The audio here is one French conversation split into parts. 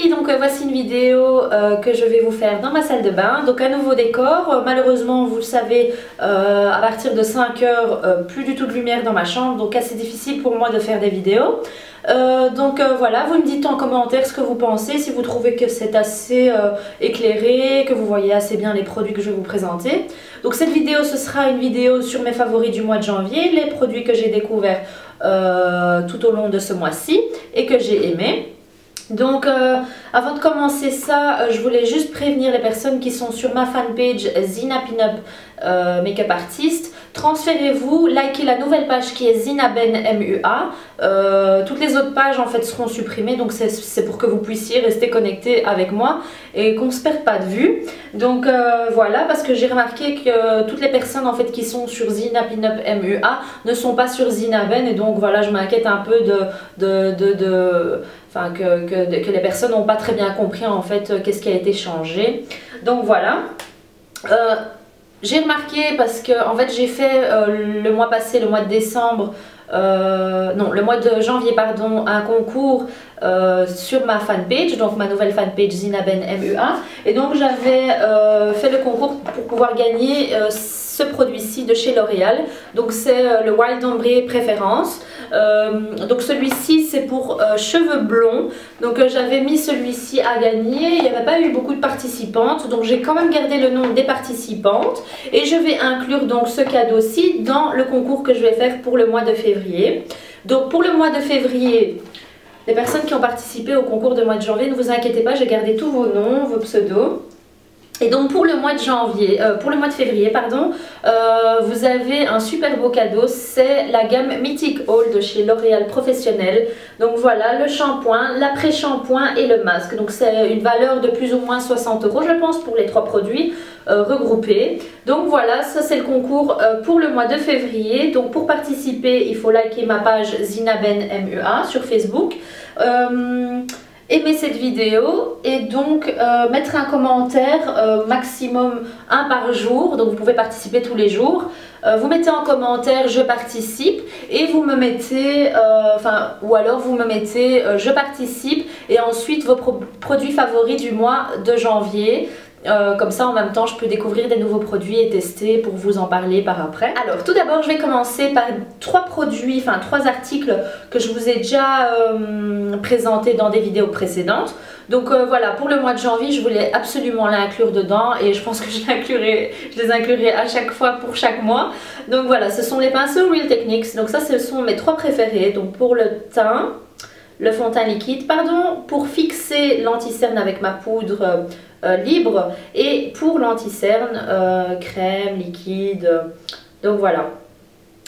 filles, donc voici une vidéo que je vais vous faire dans ma salle de bain. Donc un nouveau décor, malheureusement vous le savez, à partir de 5 heures, plus du tout de lumière dans ma chambre, donc assez difficile pour moi de faire des vidéos. Voilà, vous me dites en commentaire ce que vous pensez, si vous trouvez que c'est assez éclairé, que vous voyez assez bien les produits que je vais vous présenter. Donc cette vidéo, ce sera une vidéo sur mes favoris du mois de janvier, les produits que j'ai découverts tout au long de ce mois-ci et que j'ai aimé. Donc avant de commencer ça, je voulais juste prévenir les personnes qui sont sur ma fanpage Zina Pinup Makeup Artist. Transférez-vous, likez la nouvelle page qui est Zina Ben MUA. Toutes les autres pages en fait seront supprimées, donc c'est pour que vous puissiez rester connecté avec moi et qu'on ne se perde pas de vue. Donc voilà, parce que j'ai remarqué que toutes les personnes en fait qui sont sur Zina Pinup MUA ne sont pas sur Zina Ben, et donc voilà, je m'inquiète un peu enfin, que les personnes n'ont pas très bien compris en fait qu'est-ce qui a été changé. Donc voilà. J'ai remarqué parce que en fait j'ai fait le mois passé, le mois de décembre, non le mois de janvier pardon, un concours sur ma fanpage, donc ma nouvelle fanpage Zina Ben MUA, et donc j'avais fait le concours pour pouvoir gagner ce produit-ci de chez L'Oréal. Donc c'est le Wild Ombre Préférence. Donc celui-ci c'est pour cheveux blonds, donc j'avais mis celui-ci à gagner. Il n'y avait pas eu beaucoup de participantes, donc j'ai quand même gardé le nom des participantes et je vais inclure donc ce cadeau-ci dans le concours que je vais faire pour le mois de février. Donc pour le mois de février, les personnes qui ont participé au concours de mois de janvier, ne vous inquiétez pas, j'ai gardé tous vos noms, vos pseudos. Et donc pour le mois de janvier, pour le mois de février, pardon, vous avez un super beau cadeau, c'est la gamme Mythic Haul de chez L'Oréal Professionnel. Donc voilà, le shampoing, l'après-shampoing et le masque. Donc c'est une valeur de plus ou moins 60 € je pense pour les trois produits regroupés. Donc voilà, ça c'est le concours pour le mois de février. Donc pour participer, il faut liker ma page Zina Ben MUA sur Facebook. Aimer cette vidéo et donc mettre un commentaire, maximum un par jour, donc vous pouvez participer tous les jours. Vous mettez en commentaire je participe et vous me mettez, ou alors vous me mettez je participe et ensuite vos produits favoris du mois de janvier. Comme ça en même temps je peux découvrir des nouveaux produits et tester pour vous en parler par après. Alors tout d'abord je vais commencer par trois articles que je vous ai déjà présentés dans des vidéos précédentes. Donc voilà, pour le mois de janvier je voulais absolument l'inclure dedans et je pense que je les inclurai à chaque fois pour chaque mois. Donc voilà, ce sont les pinceaux Real Techniques, donc ça ce sont mes trois préférés. Donc pour le teint, le fond de teint liquide, pardon, pour fixer l'anti-cerne avec ma poudre libre et pour l'anti-cerne crème, liquide. Donc voilà,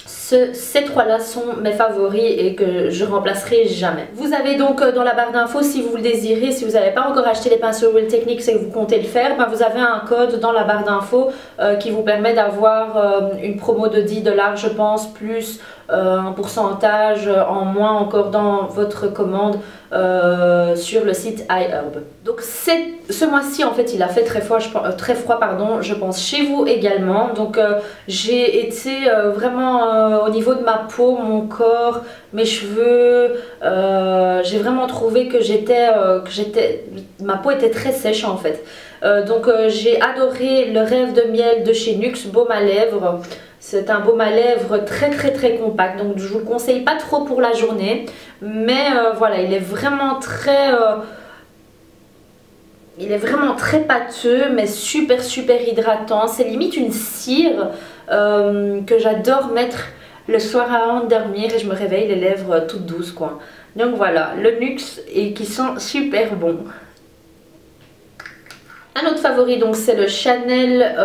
ces trois-là sont mes favoris et que je remplacerai jamais. Vous avez donc dans la barre d'infos, si vous le désirez, si vous n'avez pas encore acheté les pinceaux Real Techniques et que vous comptez le faire, ben vous avez un code dans la barre d'infos qui vous permet d'avoir une promo de 10 $, je pense, plus un pourcentage en moins encore dans votre commande sur le site iHerb. Donc ce mois-ci en fait il a fait très froid, je pense chez vous également. Donc j'ai été vraiment au niveau de ma peau, mon corps, mes cheveux, j'ai vraiment trouvé que ma peau était très sèche en fait. Donc j'ai adoré le Rêve de miel de chez NYX Baume à lèvres. C'est un baume à lèvres très compact, donc je vous le conseille pas trop pour la journée, mais voilà, il est vraiment très pâteux, mais super hydratant. C'est limite une cire que j'adore mettre le soir avant de dormir et je me réveille les lèvres toutes douces quoi. Donc voilà, le NYX et qui sont super bons. Un autre favori donc c'est le Chanel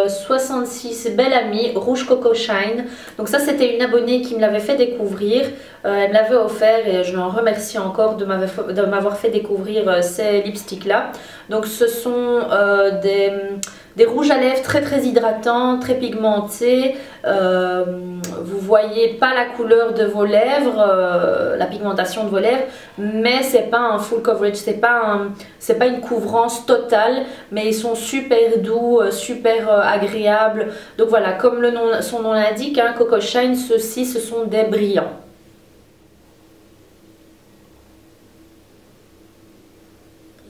66 Belle Amie Rouge Coco Shine. Donc ça c'était une abonnée qui me l'avait fait découvrir, elle me l'avait offert et je l'en remercie encore de m'avoir fait découvrir ces lipsticks là. Donc ce sont des rouges à lèvres très hydratants, très pigmentés. Vous voyez pas la couleur de vos lèvres, la pigmentation de vos lèvres, mais c'est pas un full coverage, c'est pas une couvrance totale, mais ils sont super doux, super agréables. Donc voilà, comme son nom l'indique, hein, Coco Shine, ceux-ci ce sont des brillants.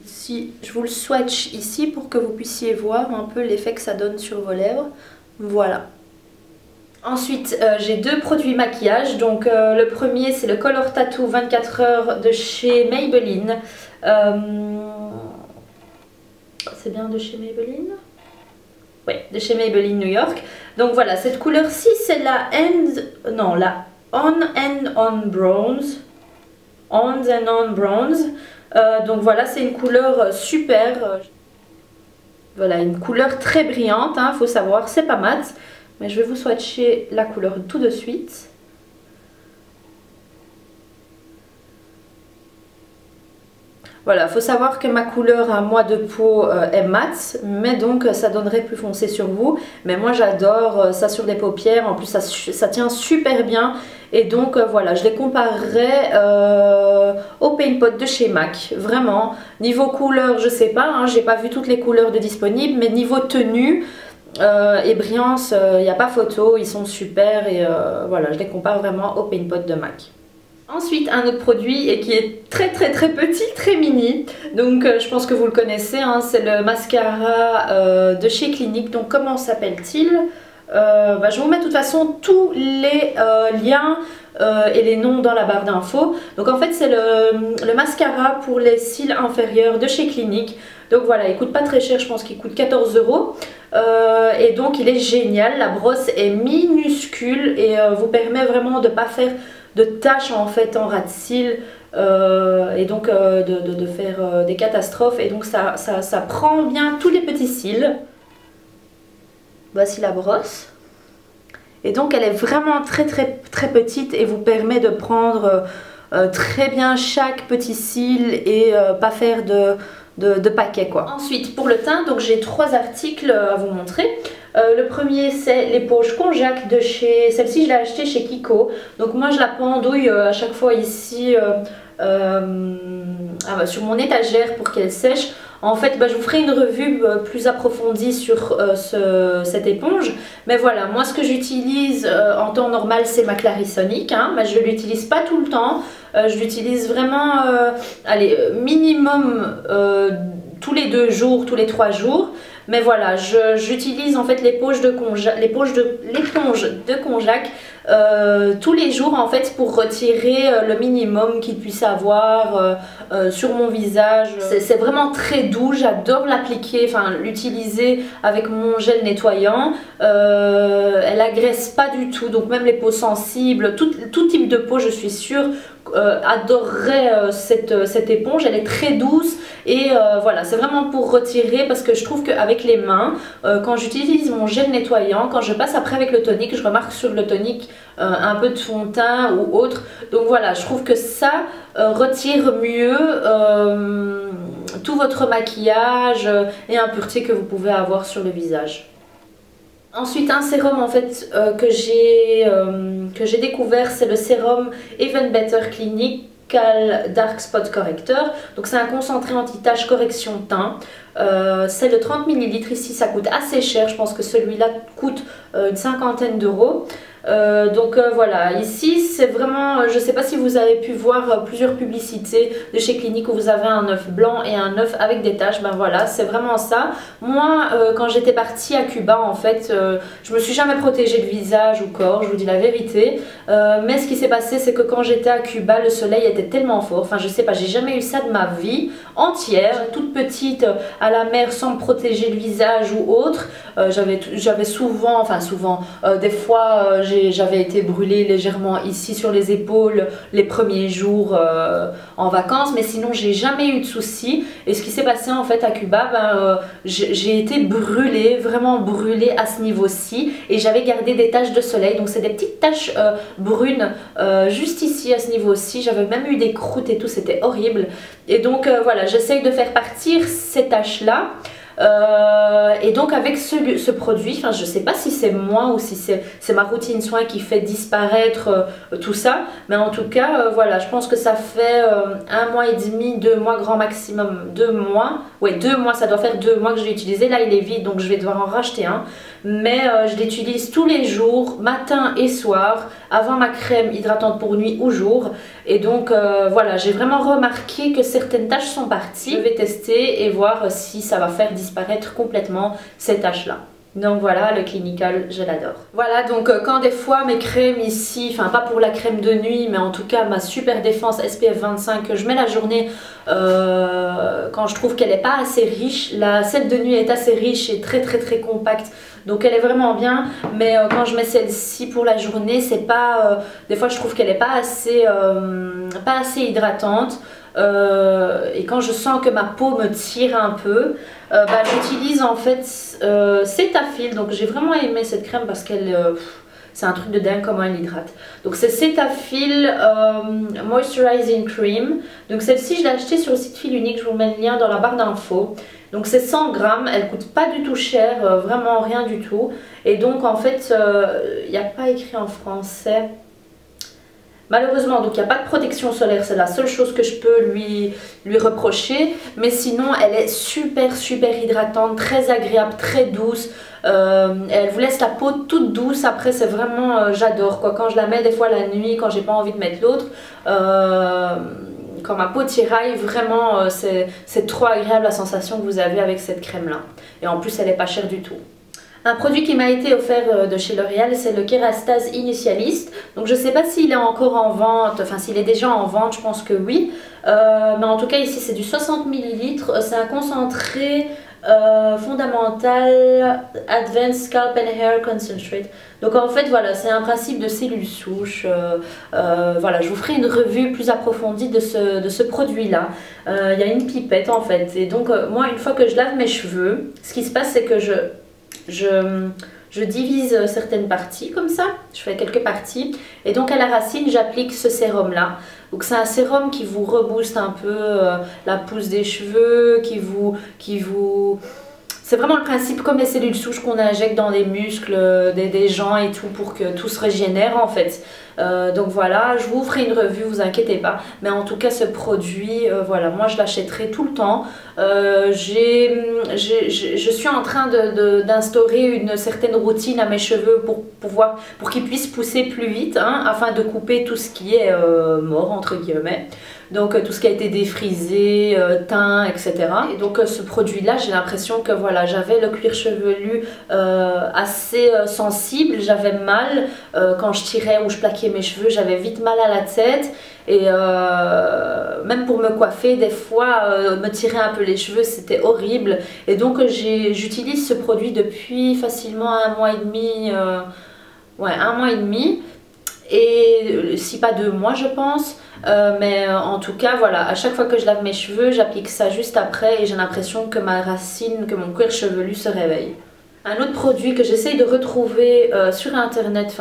Si je vous le swatch ici pour que vous puissiez voir un peu l'effet que ça donne sur vos lèvres. Voilà. Ensuite, j'ai deux produits maquillage. Donc le premier, c'est le Color Tattoo 24 heures de chez Maybelline. C'est bien de chez Maybelline? Oui, de chez Maybelline New York. Donc voilà, cette couleur-ci, c'est la On and On Bronze. On and On Bronze. Donc voilà, c'est une couleur super. Voilà, une couleur très brillante, hein, faut savoir, c'est pas mat. Mais je vais vous swatcher la couleur tout de suite. Voilà, il faut savoir que ma couleur à moi de peau est mat, mais donc ça donnerait plus foncé sur vous. Mais moi j'adore ça sur les paupières, en plus ça tient super bien. Et donc voilà, je les comparerais au Paint Pot de chez MAC. Vraiment, niveau couleur, je sais pas, hein, j'ai pas vu toutes les couleurs de disponibles, mais niveau tenue et brillance, il n'y a pas photo, ils sont super. Et voilà, je les compare vraiment au Paint Pot de MAC. Ensuite, un autre produit et qui est très petit, très mini. Donc je pense que vous le connaissez, hein, c'est le mascara de chez Clinique. Donc comment s'appelle-t-il? Je vous mets de toute façon tous les liens et les noms dans la barre d'infos. Donc en fait c'est le mascara pour les cils inférieurs de chez Clinique. Donc voilà, il coûte pas très cher, je pense qu'il coûte 14 €. Et donc il est génial, la brosse est minuscule et vous permet vraiment de ne pas faire de taches en fait en ras de cils et donc de faire des catastrophes. Et donc ça prend bien tous les petits cils. Voici la brosse. Et donc elle est vraiment très petite et vous permet de prendre très bien chaque petit cil et pas faire de paquets quoi. Ensuite pour le teint, donc j'ai trois articles à vous montrer. Le premier c'est l'éponge Konjac de chez, celle-ci je l'ai achetée chez Kiko. Donc moi je la pendouille à chaque fois ici sur mon étagère pour qu'elle sèche. En fait, je vous ferai une revue plus approfondie sur cette éponge. Mais voilà, moi ce que j'utilise en temps normal, c'est ma Clarisonic. Hein, mais je ne l'utilise pas tout le temps. Je l'utilise vraiment, allez, minimum tous les 2 jours, tous les 3 jours. Mais voilà, j'utilise en fait l'éponge de Konjac tous les jours en fait pour retirer le minimum qu'il puisse avoir sur mon visage. C'est vraiment très doux, j'adore l'appliquer, enfin l'utiliser avec mon gel nettoyant. Elle agresse pas du tout, donc même les peaux sensibles, tout type de peau je suis sûre adorerait cette éponge. Elle est très douce et voilà, c'est vraiment pour retirer, parce que je trouve qu'avec les mains, quand j'utilise mon gel nettoyant, quand je passe après avec le tonique, je remarque sur le tonique un peu de fond de teint ou autre. Donc voilà, je trouve que ça retire mieux tout votre maquillage et impureté que vous pouvez avoir sur le visage. Ensuite un sérum en fait que j'ai découvert, c'est le sérum Even Better Clinical Dark Spot Corrector. Donc c'est un concentré anti-tache correction teint. C'est de 30 ml, ici ça coûte assez cher, je pense que celui-là coûte une 50aine d'euros. Voilà, ici c'est vraiment, je ne sais pas si vous avez pu voir plusieurs publicités de chez Clinique où vous avez un œuf blanc et un œuf avec des taches. Ben voilà, c'est vraiment ça. Moi quand j'étais partie à Cuba en fait, je me suis jamais protégée de visage ou corps, je vous dis la vérité. Mais ce qui s'est passé, c'est que quand j'étais à Cuba, le soleil était tellement fort, enfin je sais pas, j'ai jamais eu ça de ma vie entière, toute petite à la mer sans me protéger le visage ou autre. J'avais souvent, des fois j'avais été brûlée légèrement ici sur les épaules les premiers jours en vacances, mais sinon j'ai jamais eu de soucis. Et ce qui s'est passé en fait à Cuba, j'ai été brûlée, vraiment brûlée à ce niveau-ci, et j'avais gardé des taches de soleil, donc c'est des petites taches brunes juste ici à ce niveau-ci. J'avais même eu des croûtes et tout, c'était horrible. Et donc voilà, j'essaye de faire partir ces taches là. Et donc avec ce produit, enfin je sais pas si c'est moi ou si c'est ma routine soin qui fait disparaître tout ça, mais en tout cas voilà, je pense que ça fait 1 mois et demi, 2 mois grand maximum, 2 mois, ouais 2 mois, ça doit faire 2 mois que je l'ai utilisé. Là il est vide donc je vais devoir en racheter un, mais je l'utilise tous les jours, matin et soir, avant ma crème hydratante pour nuit ou jour. Et donc voilà, j'ai vraiment remarqué que certaines taches sont parties. Je vais tester et voir si ça va faire disparaître complètement ces taches là. Donc voilà, le Clinical, je l'adore. Voilà, donc quand des fois mes crèmes ici, enfin pas pour la crème de nuit, mais en tout cas ma super défense SPF 25 que je mets la journée, quand je trouve qu'elle n'est pas assez riche, celle de nuit est assez riche et très compacte, donc elle est vraiment bien. Mais quand je mets celle-ci pour la journée, c'est pas, des fois je trouve qu'elle n'est pas assez hydratante. Et quand je sens que ma peau me tire un peu, j'utilise en fait Cetaphil. Donc j'ai vraiment aimé cette crème parce qu'elle c'est un truc de dingue comment elle hydrate. Donc c'est Cetaphil Moisturizing Cream. Donc celle-ci je l'ai achetée sur le site Fil Unique, je vous mets le lien dans la barre d'infos. Donc c'est 100 grammes, elle coûte pas du tout cher, vraiment rien du tout. Et donc en fait il n'y a pas écrit en français. Malheureusement, donc il n'y a pas de protection solaire, c'est la seule chose que je peux lui reprocher. Mais sinon, elle est super hydratante, très agréable, très douce. Elle vous laisse la peau toute douce. Après, c'est vraiment, j'adore quoi. Quand je la mets des fois la nuit, quand j'ai pas envie de mettre l'autre, quand ma peau tiraille, vraiment, c'est trop agréable la sensation que vous avez avec cette crème-là. Et en plus, elle n'est pas chère du tout. Un produit qui m'a été offert de chez L'Oréal, c'est le Kerastase Initialist. Donc je ne sais pas s'il est encore en vente, enfin s'il est déjà en vente, je pense que oui. Mais en tout cas ici c'est du 60 ml, c'est un concentré fondamental Advanced Scalp and Hair Concentrate. Donc en fait voilà, c'est un principe de cellules souches. Voilà, je vous ferai une revue plus approfondie de ce produit là. Il y a une pipette en fait, et donc moi une fois que je lave mes cheveux, ce qui se passe c'est que je divise certaines parties comme ça, je fais quelques parties, et donc à la racine j'applique ce sérum là. Donc c'est un sérum qui vous rebooste un peu la pousse des cheveux, c'est vraiment le principe comme les cellules souches qu'on injecte dans les muscles des gens et tout pour que tout se régénère en fait. Donc voilà, je vous ferai une revue, vous inquiétez pas. Mais en tout cas ce produit, voilà, moi je l'achèterai tout le temps. Je suis en train d'instaurer une certaine routine à mes cheveux pour qu'ils puissent pousser plus vite, hein, afin de couper tout ce qui est mort entre guillemets. Donc tout ce qui a été défrisé, teint, etc. Et donc ce produit là, j'ai l'impression que voilà, j'avais le cuir chevelu assez sensible, j'avais mal quand je tirais ou je plaquais mes cheveux, j'avais vite mal à la tête. Et même pour me coiffer, des fois, me tirer un peu les cheveux, c'était horrible. Et donc j'utilise ce produit depuis facilement 1 mois et demi, ouais, 1 mois et demi. Et si pas 2 mois je pense, mais en tout cas voilà, à chaque fois que je lave mes cheveux j'applique ça juste après et j'ai l'impression que ma racine, que mon cuir chevelu se réveille. Un autre produit que j'essaye de retrouver sur internet,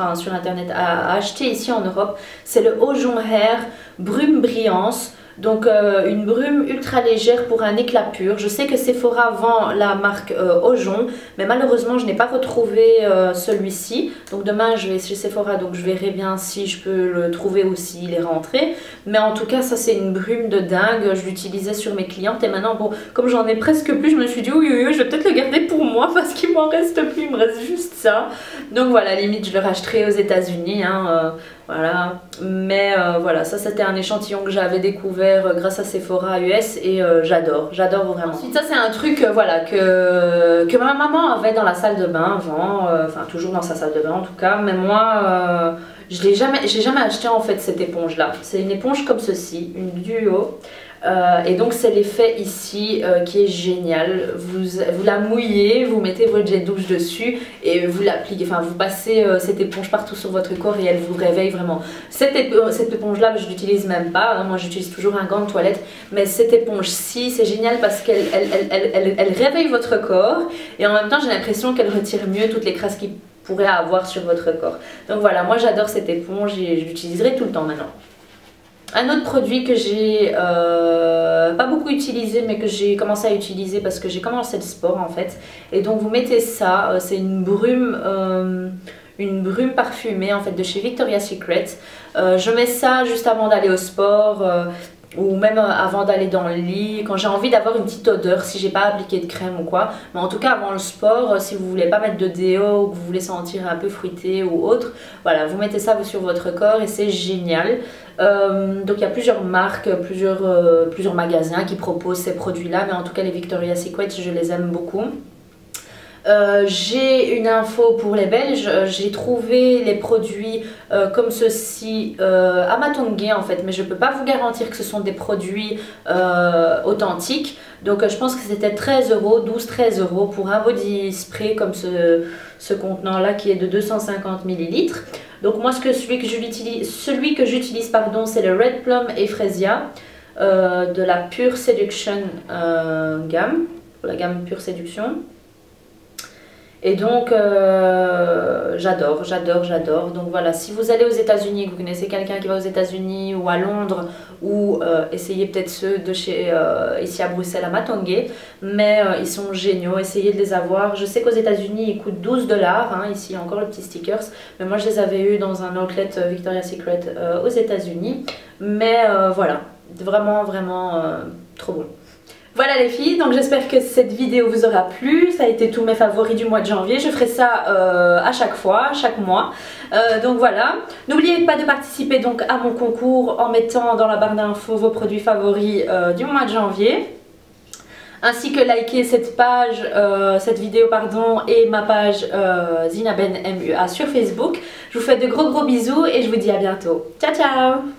à acheter ici en Europe, c'est le Ojon Hair Brume Brillance. Donc une brume ultra légère pour un éclat pur. Je sais que Sephora vend la marque Ojon, mais malheureusement je n'ai pas retrouvé celui-ci. Donc demain je vais chez Sephora, donc je verrai bien si je peux le trouver aussi, les rentrer. Mais en tout cas ça c'est une brume de dingue, je l'utilisais sur mes clientes et maintenant bon, comme j'en ai presque plus, je me suis dit oui, je vais peut-être le garder pour moi parce qu'il m'en reste plus, il me reste juste ça. Donc voilà, limite je le racheterai aux États-Unis, hein, voilà. Mais voilà, ça c'était un échantillon que j'avais découvert grâce à Sephora US et j'adore vraiment. Ensuite ça c'est un truc voilà, que ma maman avait dans la salle de bain avant, enfin toujours dans sa salle de bain en tout cas, mais moi j'ai jamais acheté en fait cette éponge là. C'est une éponge comme ceci, une duo. Et donc c'est l'effet ici qui est génial. Vous la mouillez, vous mettez votre jet douche dessus et vous l'appliquez, enfin vous passez cette éponge partout sur votre corps et elle vous réveille vraiment. Cette éponge là je l'utilise même pas, hein, moi j'utilise toujours un gant de toilette, mais cette éponge-ci c'est génial parce qu'elle réveille votre corps et en même temps j'ai l'impression qu'elle retire mieux toutes les crasses qui pourrait avoir sur votre corps. Donc voilà, moi j'adore cette éponge et je l'utiliserai tout le temps maintenant. Un autre produit que j'ai pas beaucoup utilisé mais que j'ai commencé à utiliser parce que j'ai commencé le sport en fait. Et donc vous mettez ça, c'est une brume parfumée en fait de chez Victoria's Secret. Je mets ça juste avant d'aller au sport ou même avant d'aller dans le lit, quand j'ai envie d'avoir une petite odeur, si j'ai pas appliqué de crème ou quoi. Mais en tout cas avant le sport, si vous voulez pas mettre de déo ou que vous voulez sentir un peu fruité ou autre, voilà, vous mettez ça sur votre corps et c'est génial. Donc il y a plusieurs marques, plusieurs magasins qui proposent ces produits là, mais en tout cas les Victoria's Secret je les aime beaucoup. J'ai une info pour les Belges, j'ai trouvé les produits comme ceci à Matongué en fait, mais je peux pas vous garantir que ce sont des produits authentiques. Donc je pense que c'était 13 €, 12-13 € pour un body spray comme ce contenant là qui est de 250 ml. Donc moi celui que j'utilise pardon, c'est le Red Plum et Fresia de la Pure Seduction gamme, la gamme Pure Séduction. Et donc j'adore. Donc voilà, si vous allez aux États-Unis, que vous connaissez quelqu'un qui va aux États-Unis ou à Londres, ou essayez peut-être ceux de chez ici à Bruxelles à Matongué, mais ils sont géniaux, essayez de les avoir. Je sais qu'aux États-Unis ils coûtent 12 $, hein, ici encore le petit stickers, mais moi je les avais eu dans un outlet Victoria's Secret aux États-Unis. Mais voilà, vraiment trop bon. Voilà les filles, donc j'espère que cette vidéo vous aura plu, ça a été tous mes favoris du mois de janvier, je ferai ça à chaque fois, chaque mois. Donc voilà, n'oubliez pas de participer donc à mon concours en mettant dans la barre d'infos vos produits favoris du mois de janvier. Ainsi que liker cette page, cette vidéo pardon, et ma page Zinaben MUA sur Facebook. Je vous fais de gros bisous et je vous dis à bientôt. Ciao ciao!